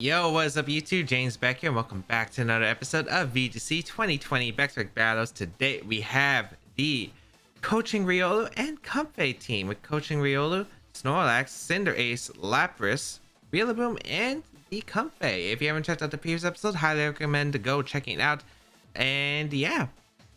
Yo, what's up YouTube? James back here and welcome back to another episode of VGC 2020 Baek Battles. Today we have the Coaching Riolu and Comfey team with Coaching Riolu, Snorlax, Cinderace, Lapras, Riolu, and the Comfey. If you haven't checked out the previous episode, highly recommend to go checking it out. And yeah,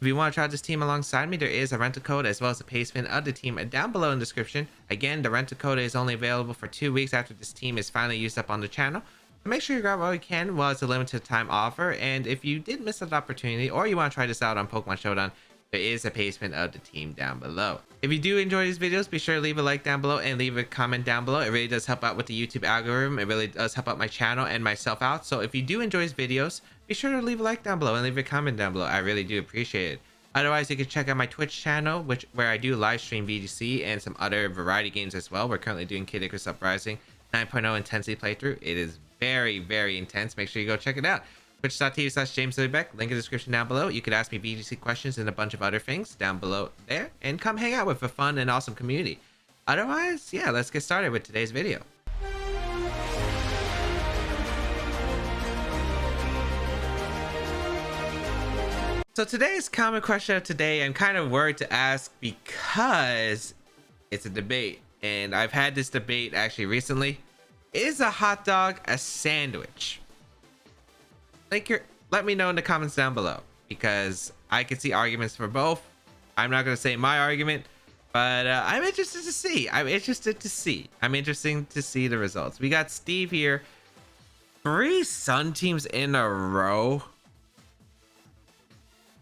if you want to try this team alongside me, there is a rental code as well as a placement of the team down below in the description. Again, the rental code is only available for 2 weeks after this team is finally used up on the channel. Make sure you grab while you can while it's a limited time offer. And if you did miss that opportunity or you want to try this out on Pokemon Showdown, there is a placement of the team down below. If you do enjoy these videos, be sure to leave a like down below and leave a comment down below. It really does help out with the YouTube algorithm. It really does help out my channel and myself out. So if you do enjoy these videos, be sure to leave a like down below and leave a comment down below. I really do appreciate it. Otherwise, you can check out my Twitch channel, where I do live stream VGC and some other variety games as well. We're currently doing Kid Icarus Uprising 9.0 intensity playthrough. It is very intense. Make sure you go check it out. Twitch.tv/JamesLillyBeck. Link in the description down below. You could ask me VGC questions and a bunch of other things down below there, and come hang out with a fun and awesome community. Otherwise, yeah, let's get started with today's video. So today's common question of today, I'm kind of worried to ask because it's a debate, and I've had this debate actually recently. Is a hot dog a sandwich? Let me know in the comments down below, because I can see arguments for both. I'm not going to say my argument, but I'm interested to see. I'm interested to see the results. We got Steve here. 3 Sun teams in a row.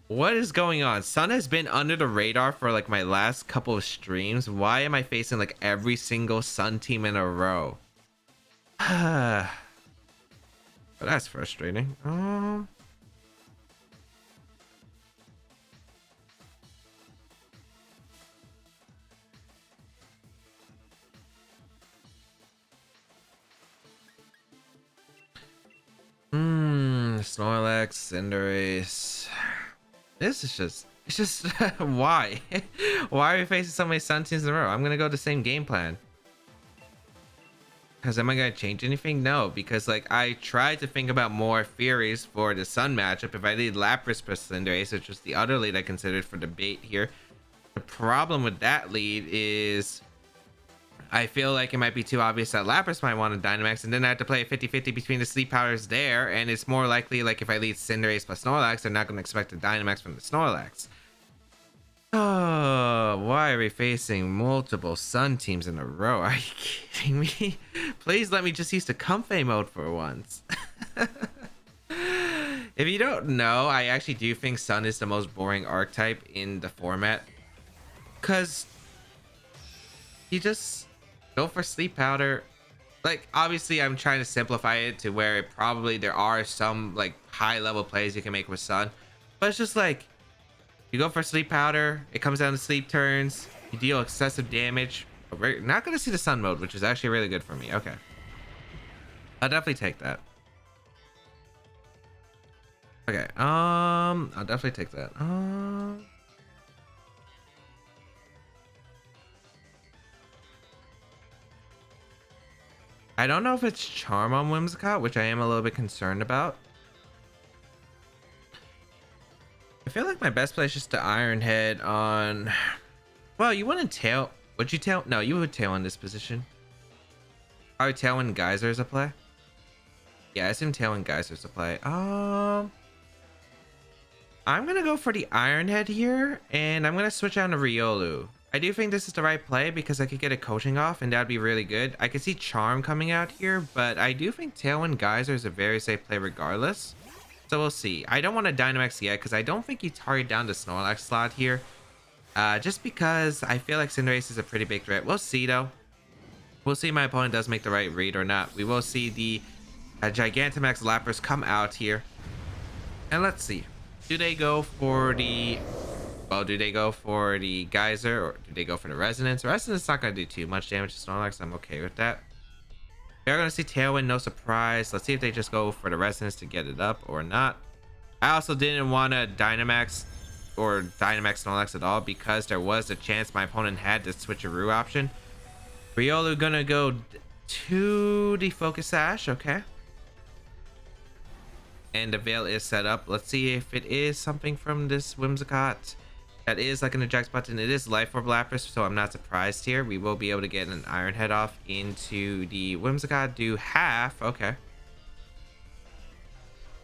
What is going on? Sun has been under the radar for like my last couple of streams. Why am I facing like every single Sun team in a row? But that's frustrating. Snorlax, Cinderace. This is just why? Why are we facing so many Sun teams in a row? I'm gonna go the same game plan. Because am I gonna change anything? No, because like I tried to think about more theories for the Sun matchup. If I lead Lapras plus Cinderace, which was the other lead I considered for debate here, the problem with that lead is I feel like it might be too obvious that Lapras might want to Dynamax, and then I have to play a 50-50 between the sleep powers there, and it's more likely like if I lead Cinderace plus Snorlax, they're not going to expect a Dynamax from the Snorlax. Oh, why are we facing multiple Sun teams in a row? Are you kidding me? Please let me just use the Comfey mode for once. If you don't know, I actually do think Sun is the most boring archetype in the format, because you just go for sleep powder. Like, obviously I'm trying to simplify it to where there are some like high level plays you can make with Sun, but it's just like you go for sleep powder, it comes down to sleep turns, you deal excessive damage. We're not going to see the Sun mode, which is actually really good for me. Okay, I'll definitely take that. Okay, I'll definitely take that. I don't know if it's Charm on Whimsicott, which I am a little bit concerned about. I feel like my best play is just to Iron Head on... Well, you wouldn't tail... Would you tail? No, you would tail in this position. I would tail when Geyser is a play. Yeah, I assume tail when Geyser is a play. I'm gonna go for the Iron Head here, and I'm gonna switch out to Riolu. I do think this is the right play because I could get a coaching off, and that'd be really good. I could see Charm coming out here, but I do think Tailwind Geyser is a very safe play regardless. So we'll see. I don't want to Dynamax yet because I don't think you target down the Snorlax slot here. Just because I feel like Cinderace is a pretty big threat. We'll see though. We'll see if my opponent does make the right read or not. We will see the Gigantamax Lapras come out here. And let's see. Do they go for the... Well, do they go for the Geyser or do they go for the Resonance? Resonance is not going to do too much damage to Snorlax. I'm okay with that. They're going to see Tailwind, no surprise. Let's see if they just go for the Resonance to get it up or not. I also didn't want to Dynamax or Dynamax Snorlax at all because there was a chance my opponent had the switcheroo option. Riolu going to go to the Focus Sash. Okay. And the veil is set up. Let's see if it is something from this Whimsicott. That is like an eject button. It is Life Orb Lapras, so I'm not surprised here. We will be able to get an Iron Head off into the Whimsicott. Do half. Okay.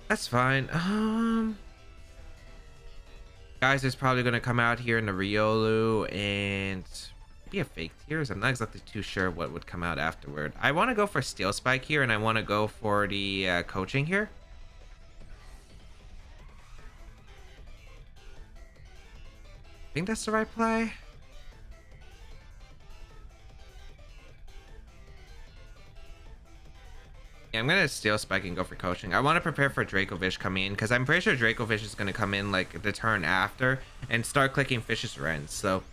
That's fine. Guys, is probably going to come out here in the Riolu and be a fake tears. I'm not exactly too sure what would come out afterward. I want to go for Steel Spike here, and I want to go for the coaching here. I think that's the right play. Yeah, I'm gonna Steel Spike and go for coaching. I want to prepare for Dracovish coming in because I'm pretty sure Dracovish is gonna come in like the turn after and start clicking Fish's Rents. So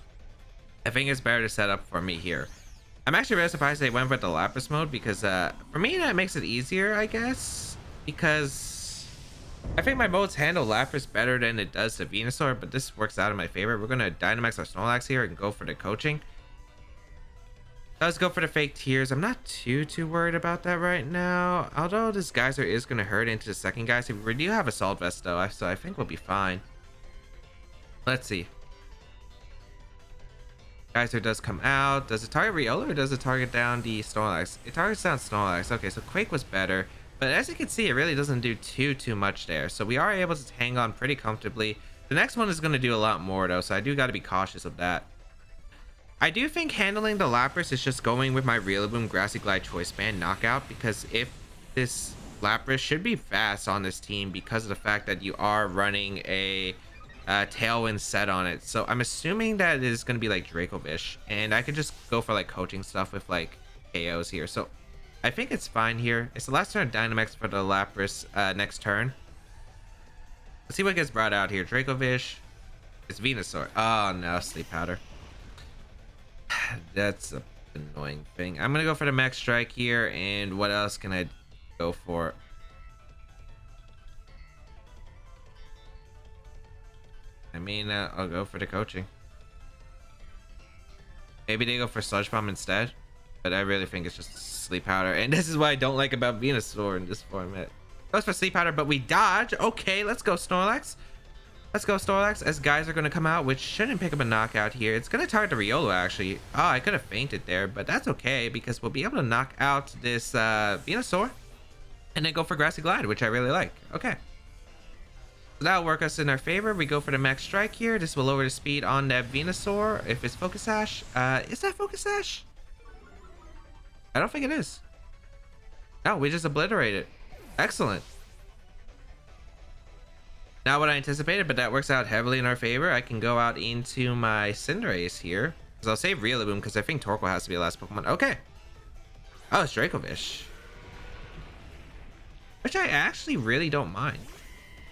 I think it's better to set up for me here. I'm actually really surprised they went with the Lapras mode because for me that makes it easier, I guess, because I think my modes handle Lapras better than it does the Venusaur, but this works out in my favor. We're gonna Dynamax our Snorlax here and go for the coaching. Let's go for the fake tears. I'm not too worried about that right now. Although this Geyser is going to hurt into the second Geyser. We do have Assault Vest though, so I think we'll be fine. Let's see. Geyser does come out. Does it target Riolu or does it target down the Snorlax? It targets down Snorlax. Okay, so Quake was better. But as you can see, it really doesn't do too much there. So we are able to hang on pretty comfortably. The next one is going to do a lot more though, so I do got to be cautious of that. I do think handling the Lapras is just going with my Riolu Grassy Glide Choice Band knockout, because if this Lapras should be fast on this team because of the fact that you are running a Tailwind set on it. So I'm assuming that it is going to be like Dracovish, and I could just go for like coaching stuff with like KOs here. So I think it's fine here. It's the last turn of Dynamax for the Lapras next turn. Let's see what gets brought out here. Dracovish. It's Venusaur. Oh no, Sleep Powder. That's an annoying thing. I'm gonna go for the Max Strike here, and what else can I go for? I mean, I'll go for the coaching. Maybe they go for Sludge Bomb instead, but I really think it's just Sleep Powder, and this is what I don't like about Venusaur in this format. Goes for Sleep Powder, but we dodge. Okay, let's go Snorlax. Let's go Snorlax, as guys are going to come out, which shouldn't pick up a knockout here. It's going to target the Riolu, actually. Oh, I could have fainted there, but that's okay, because we'll be able to knock out this Venusaur and then go for Grassy Glide, which I really like. Okay. So that'll work us in our favor. We go for the Max Strike here. This will lower the speed on that Venusaur if it's Focus Sash. Is that Focus Sash? I don't think it is. No, we just obliterate it. Excellent. Not what I anticipated, but that works out heavily in our favor. I can go out into my Cinderace here, because I'll save Riolu because I think Torkoal has to be the last Pokemon. Okay. Oh, it's Dracovish, which I actually really don't mind.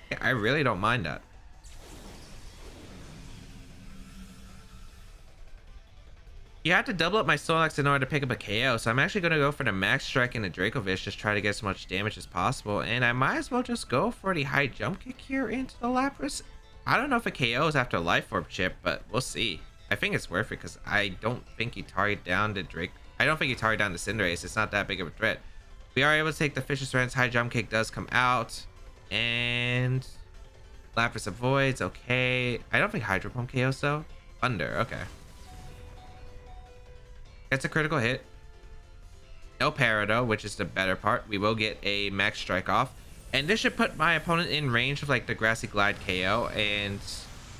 Yeah, I really don't mind that. You have to double up my Snorlax in order to pick up a KO, so I'm actually going to go for the Max Strike and the Dracovish, just try to get as much damage as possible, and I might as well just go for the high jump kick here into the Lapras. I don't know if it KOs after Life Orb chip, but we'll see. I think it's worth it because I don't think you target down the Drake. I don't think you target down the Cinderace. It's not that big of a threat. We are able to take the Fish's Rents. High jump kick does come out, and Lapras avoids. Okay, I don't think Hydro Pump KOs though. Thunder. Okay. That's a critical hit. No Parado, which is the better part. We will get a Max Strike off. And this should put my opponent in range of like the Grassy Glide KO, and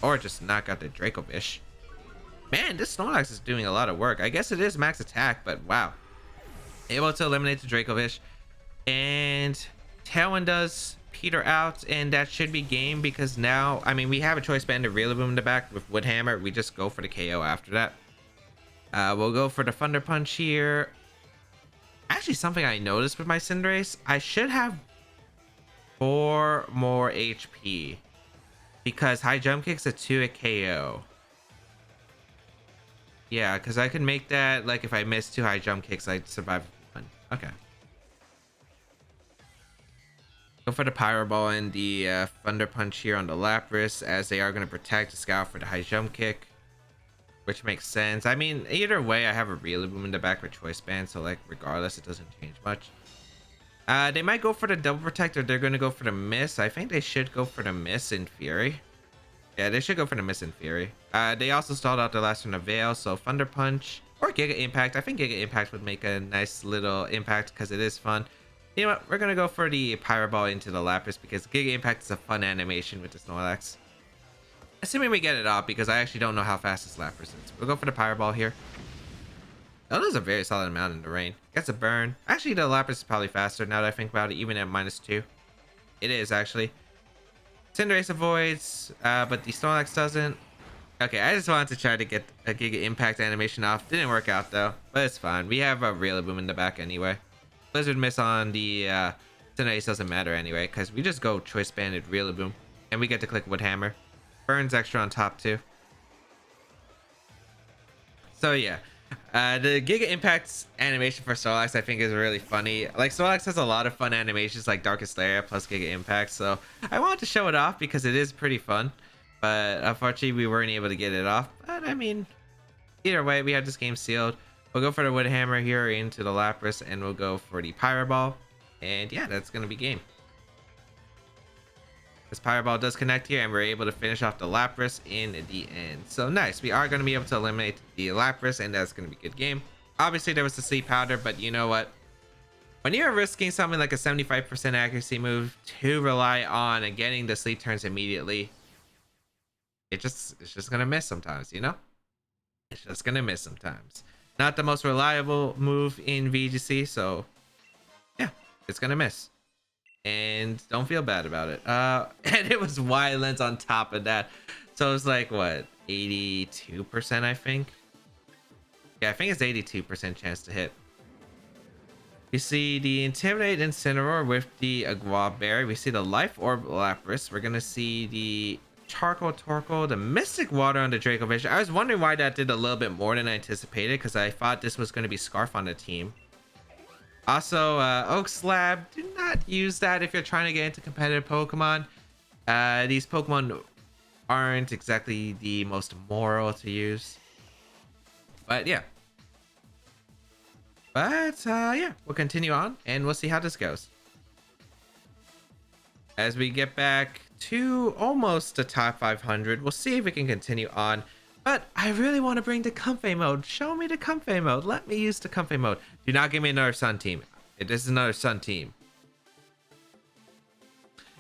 or just knock out the Dracovish. Man, this Snorlax is doing a lot of work. I guess it is max attack, but wow. Able to eliminate the Dracovish. And Tailwind does peter out, and that should be game because now, I mean, we have a choice band to Riolu in the back with Wood Hammer. We just go for the KO after that. We'll go for the Thunder Punch here. Actually, something I noticed with my Cinderace, I should have 4 more HP because high jump kick's a 2 at KO. Yeah, because I can make that, like, if I miss 2 high jump kicks, I'd survive 1. Okay. Go for the Pyro Ball and the Thunder Punch here on the Lapras, as they are going to protect the Scout for the high jump kick, which makes sense. I mean, either way, I have a Riolu in the back with Choice Band, so like regardless, it doesn't change much. They might go for the double protect, or they're going to go for the miss. I think they should go for the miss in Fury. Yeah, they should go for the miss in Fury. They also stalled out the last one of Veil, so Thunder Punch or Giga Impact. I think Giga Impact would make a nice little impact because it is fun. You know what? We're going to go for the Pyro Ball into the Lapras because Giga Impact is a fun animation with the Snorlax. Assuming we get it off, because I actually don't know how fast this Lapras is. We'll go for the Pyro Ball here. That was a very solid amount in the rain. Gets a burn. Actually, the Lapras is probably faster now that I think about it, even at -2. It is, actually. Cinderace avoids, but the Snorlax doesn't. Okay, I just wanted to try to get a Giga Impact animation off. Didn't work out, though, but it's fine. We have a Riolu in the back anyway. Blizzard miss on the Cinderace doesn't matter anyway, because we just go Choice Banded Riolu, and we get to click Wood Hammer. Burns extra on top, too. So, yeah. The Giga Impact's animation for Snorlax I think is really funny. Like, Snorlax has a lot of fun animations like Darkest Lair plus Giga Impact, so I wanted to show it off because it is pretty fun. But unfortunately we weren't able to get it off. But I mean, either way, we have this game sealed. We'll go for the Wood Hammer here into the Lapras, and we'll go for the Pyro Ball. And yeah, that's gonna be game. This Pyro Ball does connect here, and we're able to finish off the Lapras in the end. So nice. We are going to be able to eliminate the Lapras, and that's going to be a good game. Obviously, there was the Sleep Powder, but you know what? When you're risking something like a 75% accuracy move to rely on and getting the sleep turns immediately, it's just going to miss sometimes, you know? It's just going to miss sometimes. Not the most reliable move in VGC, so yeah, it's going to miss. And don't feel bad about it. And it was Wylands on top of that, so it was like what, 82% I think. Yeah, I think it's 82% chance to hit. You see the Intimidate Incineroar with the Agua Berry. We see the Life Orb Lapras. We're gonna see the Charcoal Torkoal, the Mystic Water on the Draco Vision. I was wondering why that did a little bit more than I anticipated, because I thought this was going to be Scarf on the team. Also, Oak Slab, do not use that if you're trying to get into competitive Pokemon. These Pokemon aren't exactly the most moral to use. But yeah. Yeah, we'll continue on and we'll see how this goes. As we get back to almost the top 500, we'll see if we can continue on. But I really want to bring the Comfey mode. Show me the Comfey mode. Let me use the Comfey mode. Do not give me another Sun team. This is another Sun team.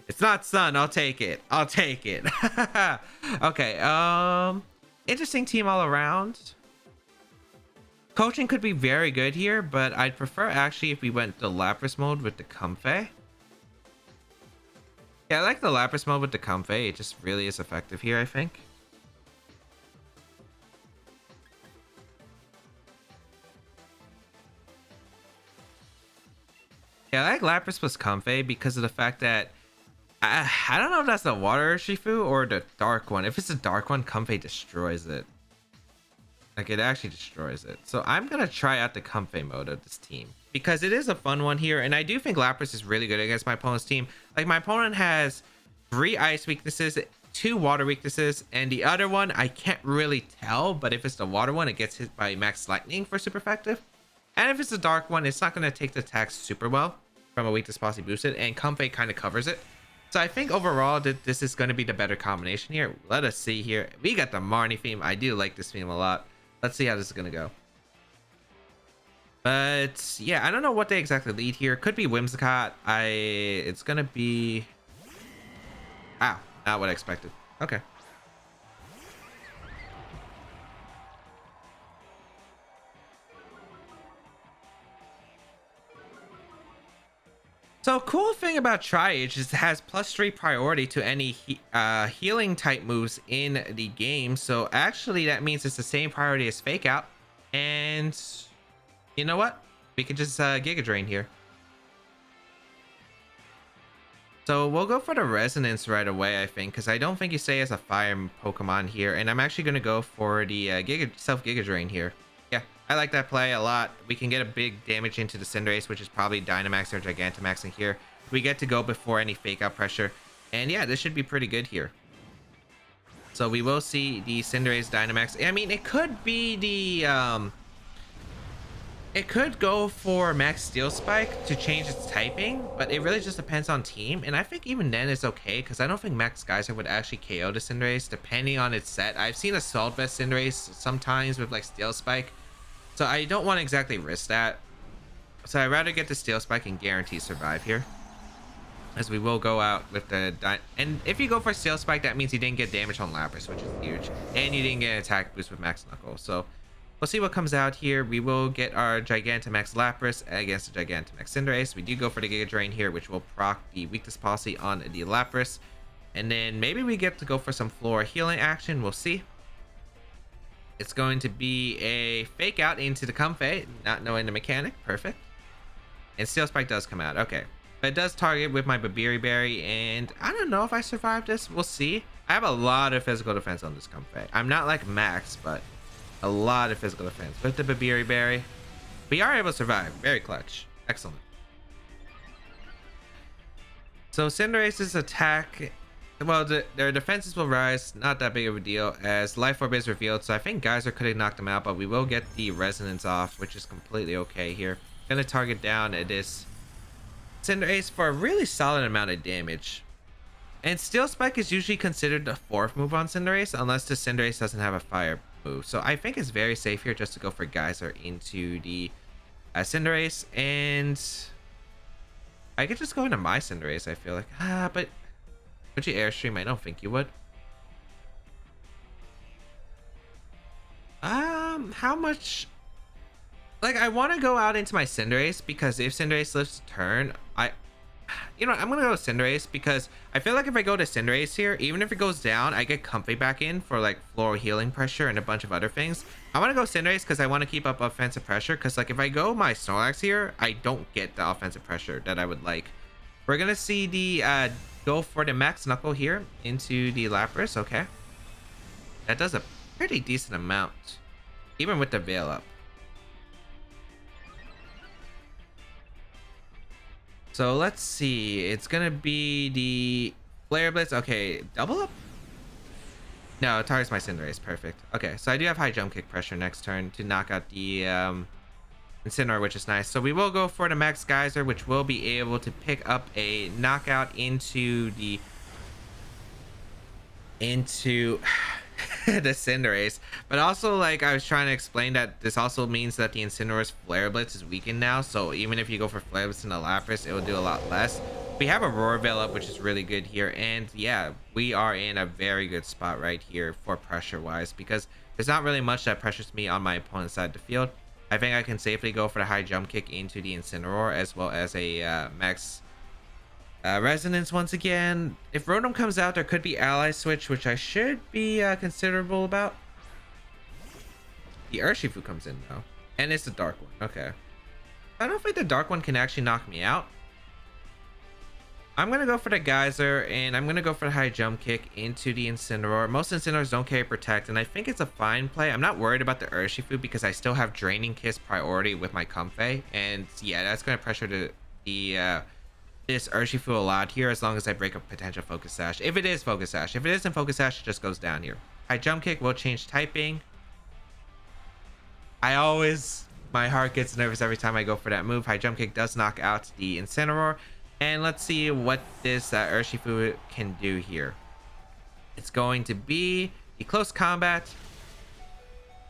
It's not Sun. I'll take it. I'll take it. Okay. Interesting team all around. Coaching could be very good here, but I'd prefer actually if we went the Lapras mode with the Comfey. Yeah, I like the Lapras mode with the Comfey. It just really is effective here, I think. Yeah, I like Lapras plus Comfey because of the fact that I don't know if that's the Water Shifu or the Dark one. If it's the Dark one, Comfey destroys it. Like, it actually destroys it. So I'm going to try out the Comfey mode of this team because it is a fun one here. And I do think Lapras is really good against my opponent's team. Like, my opponent has 3 ice weaknesses, 2 water weaknesses, and the other one I can't really tell. But if it's the water one, it gets hit by Max Lightning for super effective. And if it's the dark one, it's not going to take the attacks super well from a weakness posse boosted. And Comfey kind of covers it. So I think overall that this is going to be the better combination here. Let us see here. We got the Marnie theme. I do like this theme a lot. Let's see how this is going to go. But yeah, I don't know what they exactly lead here. Could be Whimsicott. It's going to be... Ow, not what I expected. Okay. So cool thing about Triage is it has +3 priority to any healing type moves in the game. So actually that means it's the same priority as Fake Out. And you know what? We can just Giga Drain here. So we'll go for the Resonance right away, I think, because I don't think you stay as a fire Pokemon here. And I'm actually going to go for the Giga Drain here. Yeah, I like that play a lot. We can get a big damage into the Cinderace, which is probably Dynamax or Gigantamax in here. We get to go before any Fake Out pressure. And yeah, this should be pretty good here. So we will see the Cinderace Dynamax. I mean, it could be the It could go for Max Steel Spike to change its typing, but it really just depends on team. And I think even then it's okay, because I don't think Max Geyser would actually KO the Cinderace depending on its set. I've seen Assault Vest Cinderace sometimes with like Steel Spike, so I don't want to exactly risk that. So I'd rather get the Steel Spike and guarantee survive here, as we will go out with the and if you go for Steel Spike, that means you didn't get damage on Lapras, which is huge, and you didn't get an attack boost with Max Knuckle. So we'll see what comes out here. We will get our Gigantamax Lapras against the Gigantamax Cinderace. We do go for the Giga Drain here, which will proc the Weakness Policy on the Lapras, and then maybe we get to go for some Flora healing action. We'll see. It's going to be a fake out into the Comfey, not knowing the mechanic. Perfect. And Steel Spike does come out. Okay. But it does target with my Babiri Berry, and I don't know if I survive this. We'll see. I have a lot of physical defense on this Comfey. I'm not like Max, but a lot of physical defense. With the Babiri Berry, we are able to survive. Very clutch. Excellent. So Cinderace's attack, well, their defenses will rise. Not that big of a deal as Life Orb is revealed. So I think Geyser could have knocked them out, but we will get the Resonance off, which is completely okay here. Gonna target down at this Cinderace for a really solid amount of damage. And Steel Spike is usually considered the fourth move on Cinderace, unless the Cinderace doesn't have a fire move. So I think it's very safe here just to go for Geyser into the Cinderace. And I could just go into my Cinderace, I feel like. But would you Airstream? I don't think you would. How much? Like, I want to go out into my Cinderace, because if Cinderace lives a turn, you know, I'm going to go Cinderace, because I feel like if I go to Cinderace here, even if it goes down, I get Comfey back in for, like, floral healing pressure and a bunch of other things. I want to go Cinderace because I want to keep up offensive pressure, because, like, if I go my Snorlax here, I don't get the offensive pressure that I would like. We're going to see the, go for the Max Knuckle here into the Lapras, okay. That does a pretty decent amount, even with the Veil up. So let's see. It's gonna be the Flare Blitz. Okay, double up? No, it targets my Cinderace. Perfect. Okay, so I do have high jump kick pressure next turn to knock out the Incineroar, which is nice. So we will go for the Max Geyser, which will be able to pick up a knockout into the the Cinderace. But also, like, I was trying to explain that this also means that the Incineroar's Flare Blitz is weakened now, so even if you go for Flare Blitz in the Lapras, it will do a lot less. We have a Roar Veil up, which is really good here, and yeah, we are in a very good spot right here for pressure wise, because there's not really much that pressures me on my opponent's side of the field. I think I can safely go for the high jump kick into the Incineroar, as well as a Max Resonance once again. If Rotom comes out, there could be Ally Switch, which I should be considerable about. The Urshifu comes in though, and it's the Dark One. Okay, I don't think the Dark One can actually knock me out. I'm gonna go for the Geyser, and I'm gonna go for the high jump kick into the Incineroar. Most Incineroars don't carry Protect, and I think it's a fine play. I'm not worried about the Urshifu because I still have Draining Kiss priority with my Comfey, and yeah, that's gonna pressure this Urshifu a lot here, as long as I break up potential Focus Sash. If it is Focus Sash. If it isn't Focus Sash, it just goes down here. High jump kick will change typing. My heart gets nervous every time I go for that move. High jump kick does knock out the Incineroar. And let's see what this Urshifu can do here. It's going to be the close combat.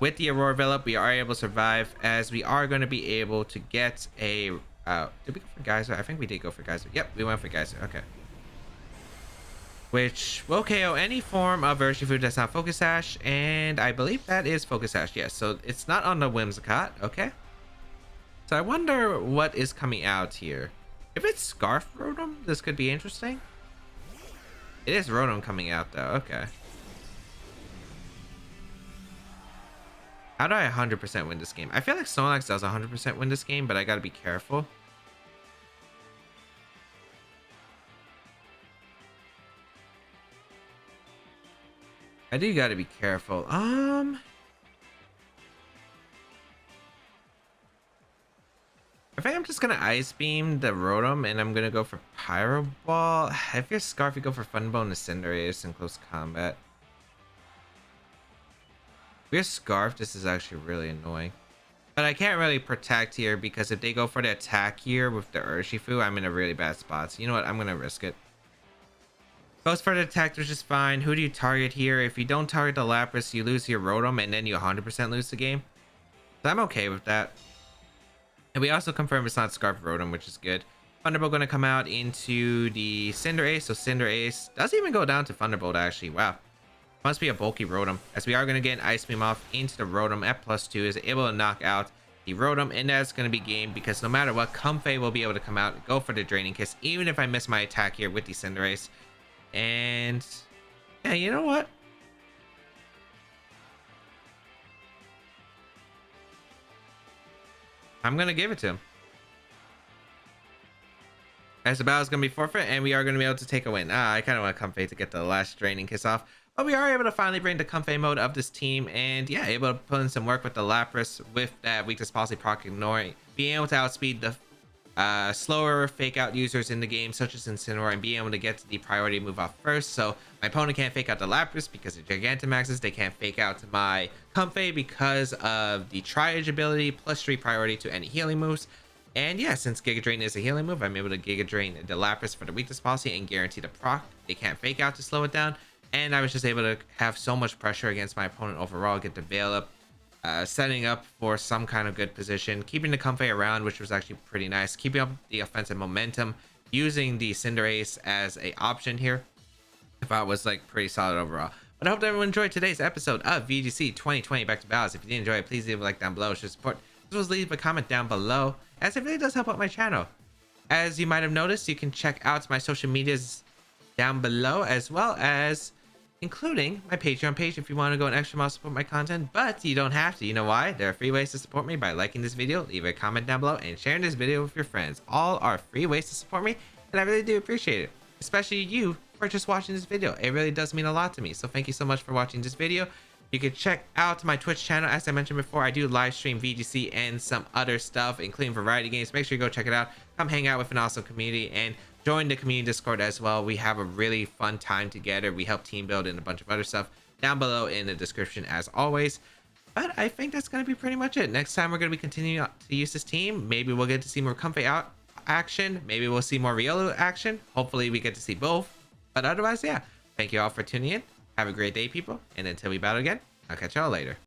With the Aurora Veil up, we are able to survive, as we are going to be able to get a did we go for Geyser? I think we did go for Geyser. Yep, we went for Geyser. Okay. Which will KO any form of Urshifu that's not Focus Sash, and I believe that is Focus Sash. Yes, so it's not on the Whimsicott. Okay. So I wonder what is coming out here. If it's Scarf Rotom, this could be interesting. It is Rotom coming out though. Okay. How do I 100% win this game? I feel like Snorlax does 100% win this game, but I gotta be careful. I do gotta be careful. I think I'm just gonna Ice Beam the Rotom, and I'm gonna go for Pyro Ball. If you're Scarf, you go for Funbone to Cinderace in close combat. If you're Scarf, this is actually really annoying. But I can't really protect here because if they go for the attack here with the Urshifu, I'm in a really bad spot. So you know what? I'm going to risk it. Goes for the attack, which is fine. Who do you target here? If you don't target the Lapras, you lose your Rotom and then you 100% lose the game. So I'm okay with that. And we also confirm it's not Scarf Rotom, which is good. Thunderbolt going to come out into the Cinderace. So Cinderace doesn't even go down to Thunderbolt, actually. Wow. Must be a bulky Rotom, as we are going to get an Ice Beam off into the Rotom at +2, is able to knock out the Rotom, and that's going to be game because no matter what, Comfey will be able to come out and go for the Draining Kiss, even if I miss my attack here with the Cinderace. And yeah, you know what? I'm going to give it to him. As the battle's going to be forfeit, and we are going to be able to take a win. I kind of want Comfey to get the last Draining Kiss off. But we are able to finally bring the Comfey mode of this team, and yeah, able to put in some work with the Lapras with that weakness policy proc ignoring, being able to outspeed the slower fake out users in the game, such as Incineroar, and being able to get to the priority move off first. So my opponent can't fake out the Lapras because of Gigantamaxes. They can't fake out my Comfey because of the Triage ability, +3 priority to any healing moves. And yeah, since Giga Drain is a healing move, I'm able to Giga Drain the Lapras for the weakness policy and guarantee the proc. They can't fake out to slow it down. And I was just able to have so much pressure against my opponent overall, get the Veil up, setting up for some kind of good position, keeping the Comfey around, which was actually pretty nice, keeping up the offensive momentum, using the Cinderace as a option here. I thought it was like pretty solid overall. But I hope everyone enjoyed today's episode of VGC 2020 Back to Battles. If you did enjoy it, please leave a like down below. Show support, as well as leave a comment down below, as it really does help out my channel. As you might have noticed, you can check out my social medias down below, as well as including my Patreon page if you want to go an extra mile support my content, but you don't have to. You know why? There are free ways to support me by liking this video, leave a comment down below, and sharing this video with your friends. All are free ways to support me, and I really do appreciate it, especially you for just watching this video. It really does mean a lot to me, so thank you so much for watching this video. You can check out my Twitch channel. As I mentioned before, I do live stream VGC and some other stuff, including variety games. Make sure you go check it out. Come hang out with an awesome community and join the community Discord as well. We have a really fun time together. We help team build and a bunch of other stuff down below in the description as always. But I think that's going to be pretty much it. Next time we're going to be continuing to use this team. Maybe we'll get to see more Comfey out action. Maybe we'll see more Riolu action. Hopefully we get to see both. But otherwise, yeah. Thank you all for tuning in. Have a great day, people. And until we battle again, I'll catch y'all later.